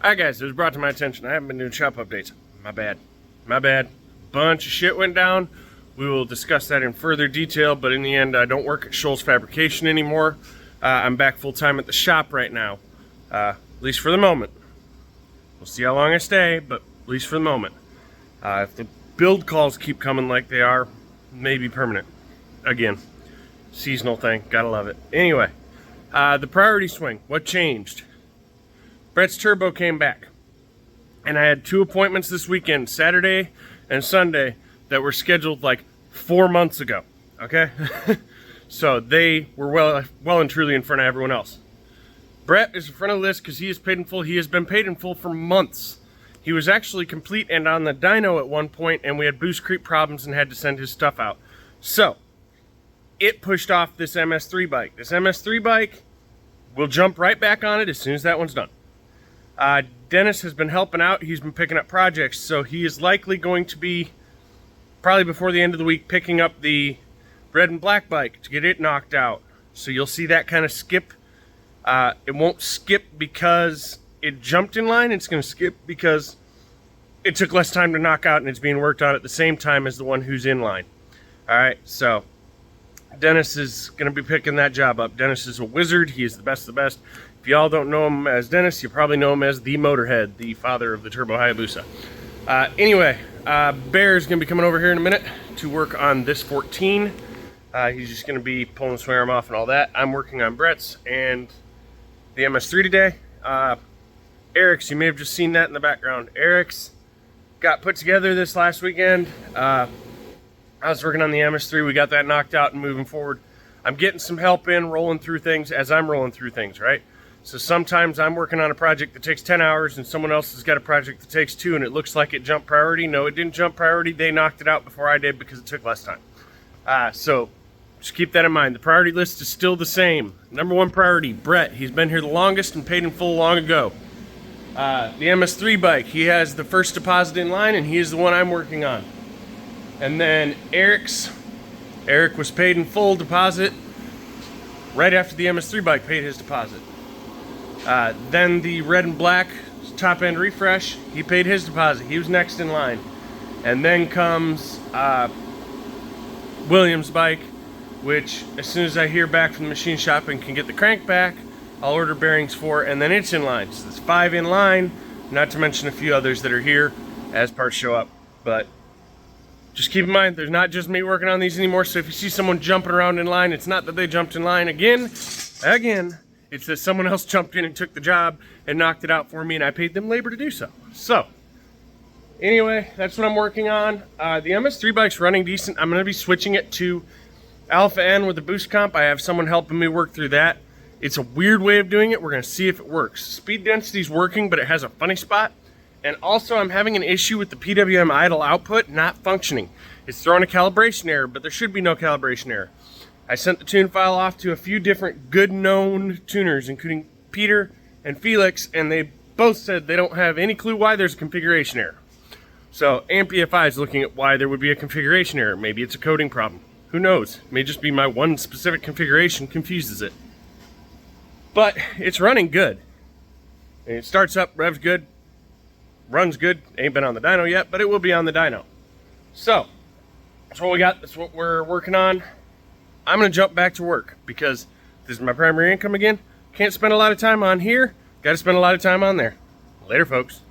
Alright guys, it was brought to my attention. I haven't been doing shop updates. My bad. My bad. Bunch of shit went down. We will discuss that in further detail, but in the end, I don't work at Scholl's Fabrication anymore. I'm back full-time at the shop right now. At least for the moment. We'll see how long I stay, but at least for the moment. If the build calls keep coming like they are, maybe permanent. Again, seasonal thing. Gotta love it. Anyway, the priority swing. What changed? Brett's turbo came back, and I had 2 appointments this weekend, Saturday and Sunday, that were scheduled like 4 months ago. Okay, so they were well and truly in front of everyone else. Brett is in front of the list because he is paid in full. He has been paid in full for months. He was actually complete and on the dyno at one point, and we had boost creep problems and had to send his stuff out. So it pushed off this MS3 bike. This MS3 bike, we'll jump right back on it as soon as that one's done. Dennis has been helping out. He's been picking up projects, so he is likely going to be, probably before the end of the week, picking up the red and black bike to get it knocked out. So you'll see that kind of skip. It won't skip because it jumped in line. It's going to skip because it took less time to knock out, and it's being worked on at the same time as the one who's in line. All right, so Dennis is going to be picking that job up. Dennis is a wizard. He is the best of the best. If y'all don't know him as Dennis, you probably know him as the Motorhead, the father of the Turbo Hayabusa. Anyway, Bear is going to be coming over here in a minute to work on this 14. He's just going to be pulling the swing arm off and all that. I'm working on Brett's and the MS3 today. Eric's, you may have just seen that in the background. Eric's got put together this last weekend. I was working on the MS3. We got that knocked out and moving forward. I'm getting some help in, rolling through things as I'm rolling through things, right? So sometimes I'm working on a project that takes 10 hours and someone else has got a project that takes 2 and it looks like it jumped priority. No, it didn't jump priority. They knocked it out before I did because it took less time. So just keep that in mind. The priority list is still the same. Number 1 priority, Brett. He's been here the longest and paid in full long ago. The MS3 bike, he has the first deposit in line and he is the one I'm working on. And then Eric was paid in full deposit right after the MS3 bike paid his deposit. Then the red and black top end refresh, he paid his deposit. He was next in line. And then comes William's bike, which as soon as I hear back from the machine shop and can get the crank back, I'll order bearings for, and then it's in line. So there's 5 in line, not to mention a few others that are here as parts show up. But just keep in mind, there's not just me working on these anymore, so if you see someone jumping around in line, it's not that they jumped in line again, it's that someone else jumped in and took the job and knocked it out for me, and I paid them labor to do so. So, anyway, that's what I'm working on. The MS3 bike's running decent. I'm going to be switching it to Alpha N with the boost comp. I have someone helping me work through that. It's a weird way of doing it. We're going to see if it works. Speed density's working, but it has a funny spot. And also, I'm having an issue with the PWM idle output not functioning. It's throwing a calibration error, but there should be no calibration error. I sent the tune file off to a few different good known tuners, including Peter and Felix, and they both said they don't have any clue why there's a configuration error. So AmpEFI is looking at why there would be a configuration error. Maybe it's a coding problem. Who knows? It may just be my one specific configuration confuses it. But it's running good. And it starts up, revs good, runs good. Ain't been on the dyno yet, but it will be on the dyno. So that's what we got. That's what we're working on. I'm going to jump back to work because this is my primary income again. Can't spend a lot of time on here. Got to spend a lot of time on there. Later, folks.